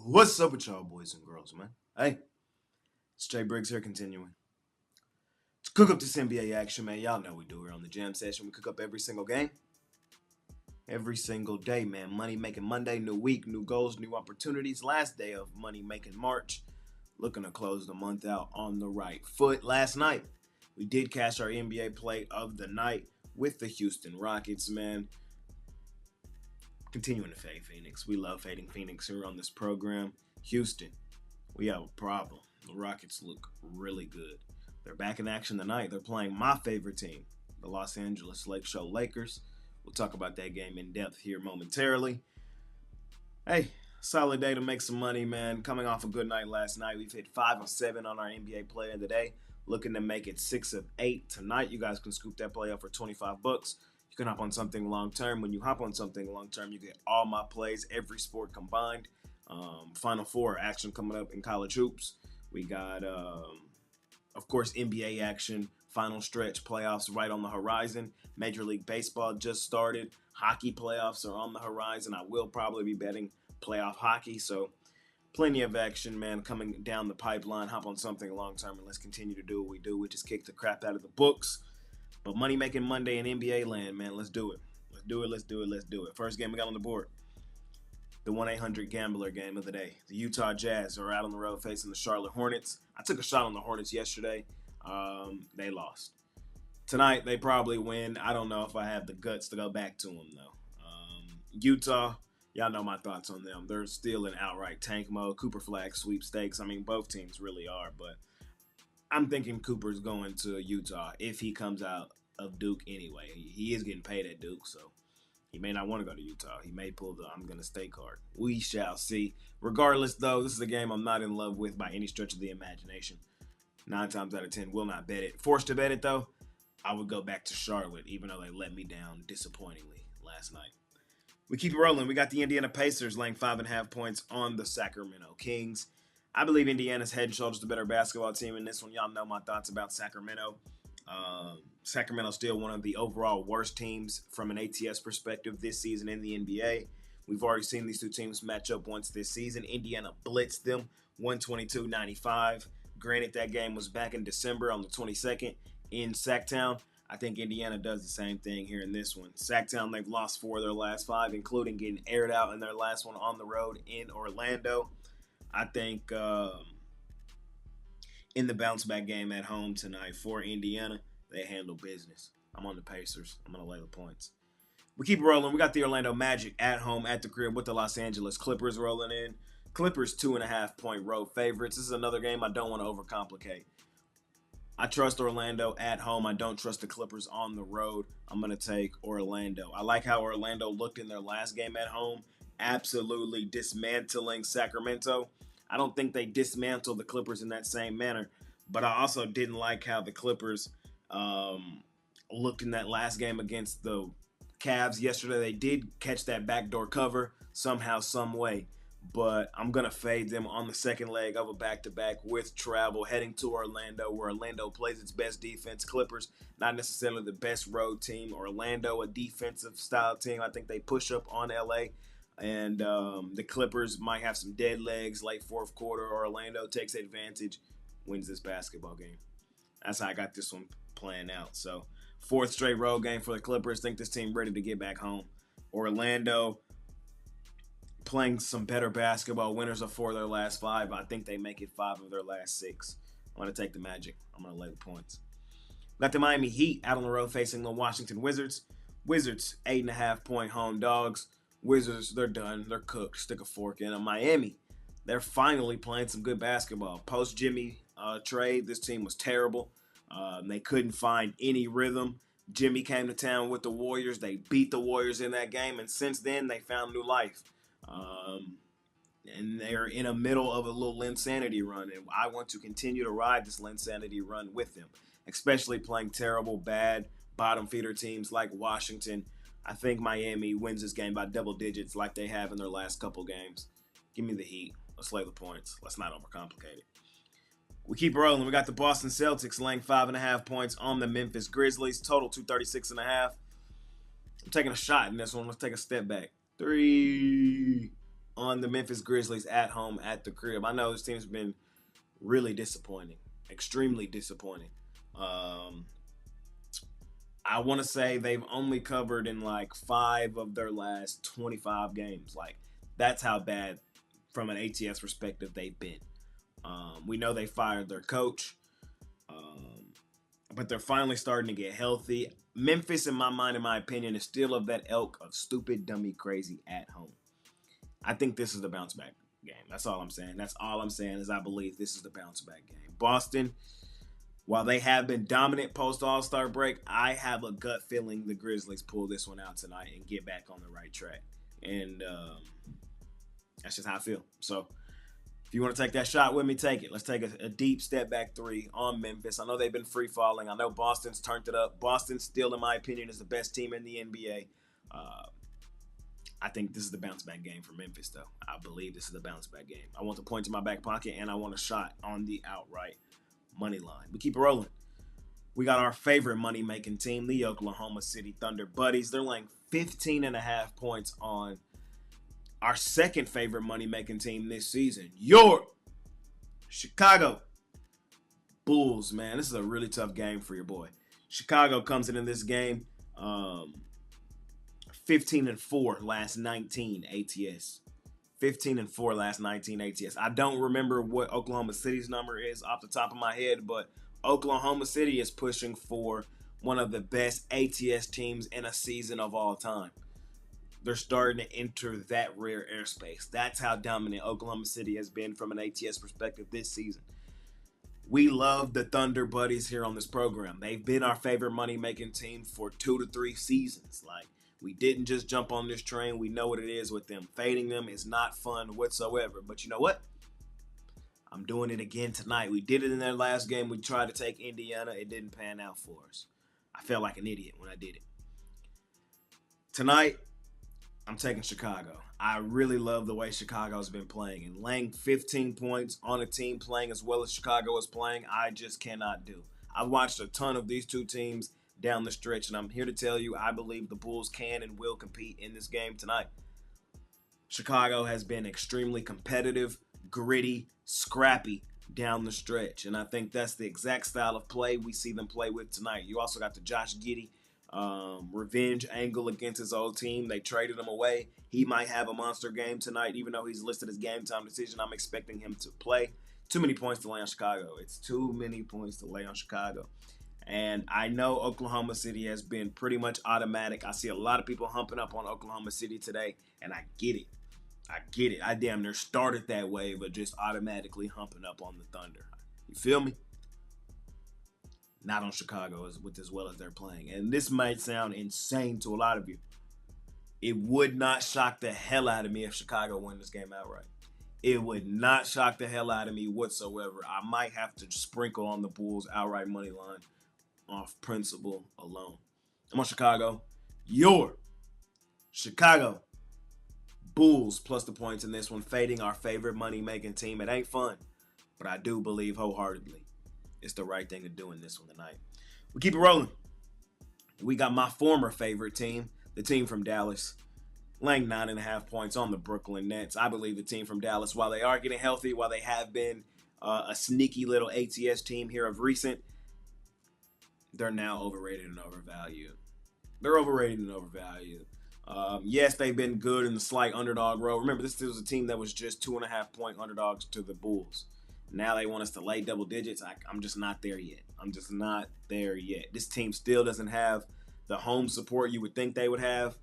What's up with y'all boys and girls, man? Hey, it's Jay Briggs here continuing. To cook up this NBA action, man. Y'all know we do here on the Jam Session. We cook up every single game. Every single day, man. Moneymaking Monday, new week, new goals, new opportunities. Last day of Moneymaking March. Looking to close the month out on the right foot. Last night, we did cash our NBA play of the night with the Houston Rockets, man. Continuing to fade Phoenix. We love fading Phoenix here on this program. Houston, we have a problem. The Rockets look really good. They're back in action tonight. They're playing my favorite team, the Los Angeles Lakers. We'll talk about that game in depth here momentarily. Hey, solid day to make some money, man. Coming off a good night last night. We've hit 5 of 7 on our NBA play of the day. Looking to make it 6 of 8 tonight. You guys can scoop that play up for $25. You can hop on something long-term. When you hop on something long-term, you get all my plays, every sport combined. Final Four action coming up in college hoops. We got, of course, NBA action, final stretch, playoffs right on the horizon. Major League Baseball just started. Hockey playoffs are on the horizon. I will probably be betting playoff hockey. So plenty of action, man, coming down the pipeline. Hop on something long-term and let's continue to do what we do, which is kick the crap out of the books. But Money Making Monday in NBA land, man, let's do it. Let's do it. First game we got on the board. The 1-800-GAMBLER game of the day. The Utah Jazz are out on the road facing the Charlotte Hornets. I took a shot on the Hornets yesterday. They lost. Tonight, they probably win. I don't know if I have the guts to go back to them, though. Utah, y'all know my thoughts on them. They're still in outright tank mode. Cooper flag sweepstakes. I mean, both teams really are, but I'm thinking Cooper's going to Utah if he comes out of Duke anyway. He is getting paid at Duke, so he may not want to go to Utah. He may pull the I'm going to stay card. We shall see. Regardless, though, this is a game I'm not in love with by any stretch of the imagination. 9 times out of 10, will not bet it. Forced to bet it, though, I would go back to Charlotte, even though they let me down disappointingly last night. We keep rolling. We got the Indiana Pacers laying 5.5 points on the Sacramento Kings. I believe Indiana's head and shoulders the better basketball team in this one. Y'all know my thoughts about Sacramento. Sacramento's still one of the overall worst teams from an ATS perspective this season in the NBA. We've already seen these two teams match up once this season. Indiana blitzed them 122-95. Granted, that game was back in December on the 22nd in Sacktown. I think Indiana does the same thing here in this one. Sacktown, they've lost 4 of their last 5, including getting aired out in their last one on the road in Orlando. I think in the bounce-back game at home tonight for Indiana, they handle business. I'm on the Pacers. I'm going to lay the points. We keep rolling. We got the Orlando Magic at home at the crib with the Los Angeles Clippers rolling in. Clippers 2.5-point road favorites. This is another game I don't want to overcomplicate. I trust Orlando at home. I don't trust the Clippers on the road. I'm going to take Orlando. I like how Orlando looked in their last game at home, absolutely dismantling Sacramento. I don't think they dismantled the Clippers in that same manner, but I also didn't like how the Clippers looked in that last game against the Cavs yesterday. They did catch that backdoor cover somehow, some way, but I'm going to fade them on the second leg of a back-to-back with travel heading to Orlando, where Orlando plays its best defense. Clippers, not necessarily the best road team. Orlando, a defensive style team. I think they push up on LA. And the Clippers might have some dead legs late fourth quarter. Orlando takes advantage, wins this basketball game. That's how I got this one playing out. So, 4th straight road game for the Clippers. Think this team ready to get back home. Orlando playing some better basketball. Winners of 4 of their last 5. I think they make it 5 of their last 6. I'm going to take the Magic. I'm going to lay the points. Got the Miami Heat out on the road facing the Washington Wizards. Wizards, 8.5-point home dogs. Wizards, they're done. They're cooked. Stick a fork in them. Miami, they're finally playing some good basketball. Post-Jimmy trade, this team was terrible. They couldn't find any rhythm. Jimmy came to town with the Warriors. They beat the Warriors in that game, and since then, they found new life. And they're in the middle of a little Linsanity run, and I want to continue to ride this Linsanity run with them, especially playing terrible, bad, bottom-feeder teams like Washington. I think Miami wins this game by double digits like they have in their last couple games. Give me the Heat. Let's lay the points. Let's not overcomplicate it. We keep rolling. We got the Boston Celtics laying 5.5 points on the Memphis Grizzlies. Total 236.5. I'm taking a shot in this one. Let's take a step back. 3. on the Memphis Grizzlies at home at the crib. I know this team's been really disappointing, extremely disappointing. I want to say they've only covered in like 5 of their last 25 games. Like, that's how bad, from an ATS perspective, they've been. We know they fired their coach, but they're finally starting to get healthy. Memphis, in my mind, in my opinion, is still of that ilk of stupid, dummy, crazy at home. I think this is the bounce back game. That's all I'm saying. That's all I'm saying is I believe this is the bounce back game. Boston, while they have been dominant post All-Star break, I have a gut feeling the Grizzlies pull this one out tonight and get back on the right track. And that's just how I feel. So if you want to take that shot with me, take it. Let's take a deep step back 3 on Memphis. I know they've been free falling. I know Boston's turned it up. Boston still, in my opinion, is the best team in the NBA. I think this is the bounce back game for Memphis, though. I believe this is the bounce back game. I want the point in my back pocket, and I want a shot on the outright money line. We keep it rolling. We got our favorite money-making team, the Oklahoma City Thunder Buddies. They're laying 15.5 points on our second favorite money-making team this season, your Chicago Bulls, man. This is a really tough game for your boy. Chicago comes in this game 15-4 last 19 ATS. 15-4 last 19 ATS. I don't remember what Oklahoma City's number is off the top of my head, but Oklahoma City is pushing for one of the best ATS teams in a season of all time. They're starting to enter that rare airspace. That's how dominant Oklahoma City has been from an ATS perspective this season. We love the Thunder Buddies here on this program. They've been our favorite money-making team for 2 to 3 seasons. Like, we didn't just jump on this train. We know what it is with them. Fading them is not fun whatsoever. But you know what? I'm doing it again tonight. We did it in their last game. We tried to take Indiana. It didn't pan out for us. I felt like an idiot when I did it. Tonight, I'm taking Chicago. I really love the way Chicago's been playing. And laying 15 points on a team playing as well as Chicago is playing, I just cannot do. I've watched a ton of these two teams down the stretch, and I'm here to tell you I believe the Bulls can and will compete in this game tonight. Chicago has been extremely competitive, gritty, scrappy down the stretch, and I think that's the exact style of play we see them play with tonight. You also got the Josh Giddey revenge angle against his old team. They traded him away. He might have a monster game tonight, even though he's listed as game time decision. I'm expecting him to play. Too many points to lay on Chicago. It's too many points to lay on Chicago. And I know Oklahoma City has been pretty much automatic. I see a lot of people humping up on Oklahoma City today, and I get it. I get it. I damn near started that way, but just automatically humping up on the Thunder. You feel me? Not on Chicago as well as they're playing. And this might sound insane to a lot of you. It would not shock the hell out of me if Chicago won this game outright. It would not shock the hell out of me whatsoever. I might have to sprinkle on the Bulls outright money line off principle alone. I'm on Chicago. Your Chicago Bulls plus the points in this one, fading our favorite money-making team. It ain't fun, but I do believe wholeheartedly it's the right thing to do in this one tonight. We keep it rolling. We got my former favorite team, the team from Dallas, laying 9.5 points on the Brooklyn Nets. I believe the team from Dallas, while they are getting healthy, while they have been a sneaky little ATS team here of recent, they're now overrated and overvalued. They're overrated and overvalued. Yes, they've been good in the slight underdog role. Remember, this was a team that was just 2.5-point underdogs to the Bulls. Now they want us to lay double digits. I'm just not there yet. I'm just not there yet. This team still doesn't have the home support you would think they would have.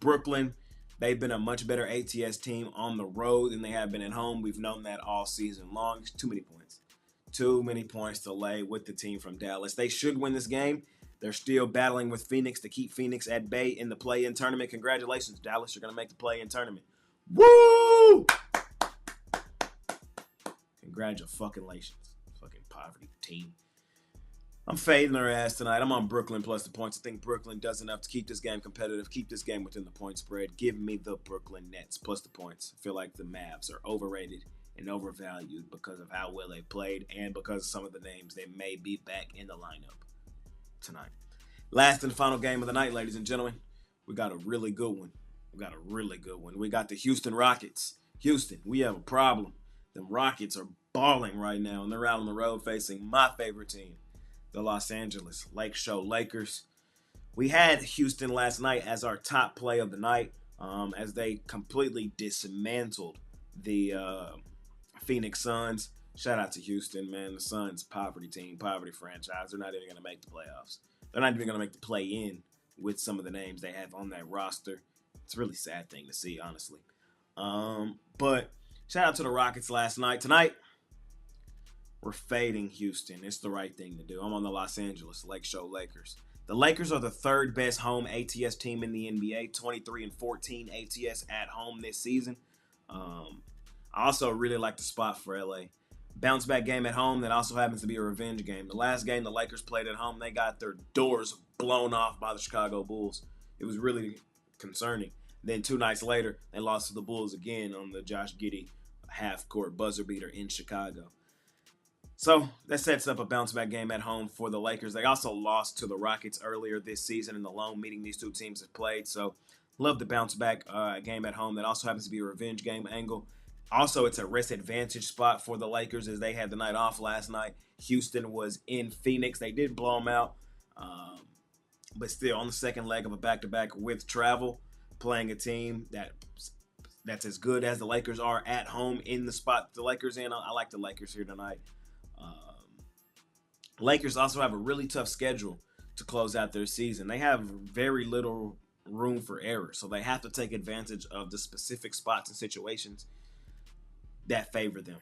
Brooklyn, they've been a much better ATS team on the road than they have been at home. We've known that all season long. It's too many points. Too many points to lay with the team from Dallas. They should win this game. They're still battling with Phoenix to keep Phoenix at bay in the play-in tournament. Congratulations, Dallas. You're going to make the play-in tournament. Woo! Congratulations. Fucking poverty team. I'm fading their ass tonight. I'm on Brooklyn plus the points. I think Brooklyn does enough to keep this game competitive, keep this game within the point spread. Give me the Brooklyn Nets plus the points. I feel like the Mavs are overrated and overvalued because of how well they played and because of some of the names they may be back in the lineup tonight. Last and final game of the night, ladies and gentlemen, we got a really good one. We got a really good one. We got the Houston Rockets. Houston, we have a problem. The Rockets are balling right now, and they're out on the road facing my favorite team, the Los Angeles Lakers. We had Houston last night as our top play of the night, as they completely dismantled the Phoenix Suns. Shout out to Houston, man. The Suns, poverty team, poverty franchise. They're not even going to make the playoffs. They're not even going to make the play-in with some of the names they have on that roster. It's a really sad thing to see, honestly. But shout out to the Rockets last night. Tonight, we're fading Houston. It's the right thing to do. I'm on the Los Angeles Lakers. The Lakers are the third best home ATS team in the NBA, 23-14 ATS at home this season. I also really like the spot for LA. Bounce back game at home that also happens to be a revenge game. The last game the Lakers played at home, they got their doors blown off by the Chicago Bulls. It was really concerning. Then 2 nights later, they lost to the Bulls again on the Josh Giddey half-court buzzer beater in Chicago. So that sets up a bounce-back game at home for the Lakers. They also lost to the Rockets earlier this season in the lone meeting these two teams have played. So love the bounce-back game at home. That also happens to be a revenge game angle. Also, it's a rest advantage spot for the Lakers as they had the night off last night. Houston was in Phoenix. They did blow them out, but still on the second leg of a back-to-back with travel, playing a team that's as good as the Lakers are at home in the spot the Lakers in. I like the Lakers here tonight. Lakers also have a really tough schedule to close out their season. They have very little room for error, so they have to take advantage of the specific spots and situations that favor them.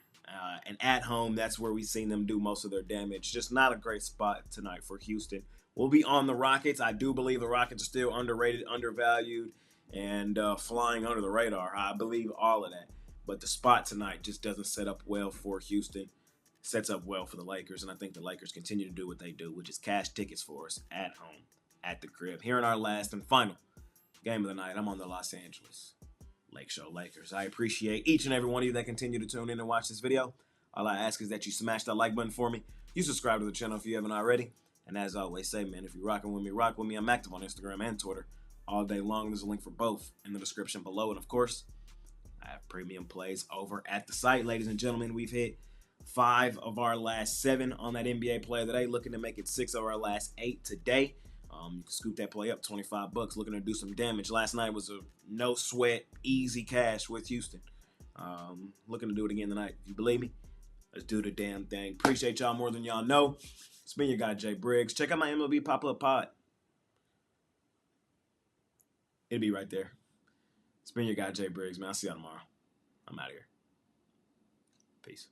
And at home, that's where we've seen them do most of their damage. Just not a great spot tonight for Houston. We'll be on the Rockets. I do believe the Rockets are still underrated, undervalued, and flying under the radar. I believe all of that. But the spot tonight just doesn't set up well for Houston. Sets up well for the Lakers, and I think the Lakers continue to do what they do, which is cash tickets for us at home, at the crib. Here in our last and final game of the night, I'm on the Los Angeles Lakers. I appreciate each and every one of you that continue to tune in and watch this video. All I ask is that you smash that like button for me. You subscribe to the channel if you haven't already. And as I always say, man, if you're rocking with me, rock with me. I'm active on Instagram and Twitter all day long. There's a link for both in the description below. And of course, I have premium plays over at the site. Ladies and gentlemen, we've hit 5 of our last 7 on that NBA play today. Looking to make it 6 of our last 8 today. You can scoop that play up, $25. Looking to do some damage. Last night was a no sweat, easy cash with Houston. Looking to do it again tonight. If you believe me, let's do the damn thing. Appreciate y'all more than y'all know. It's been your guy, Jay Briggs. Check out my MLB Pop-Up Pod. It'll be right there. It's been your guy, Jay Briggs, man. I'll see y'all tomorrow. I'm out of here. Peace.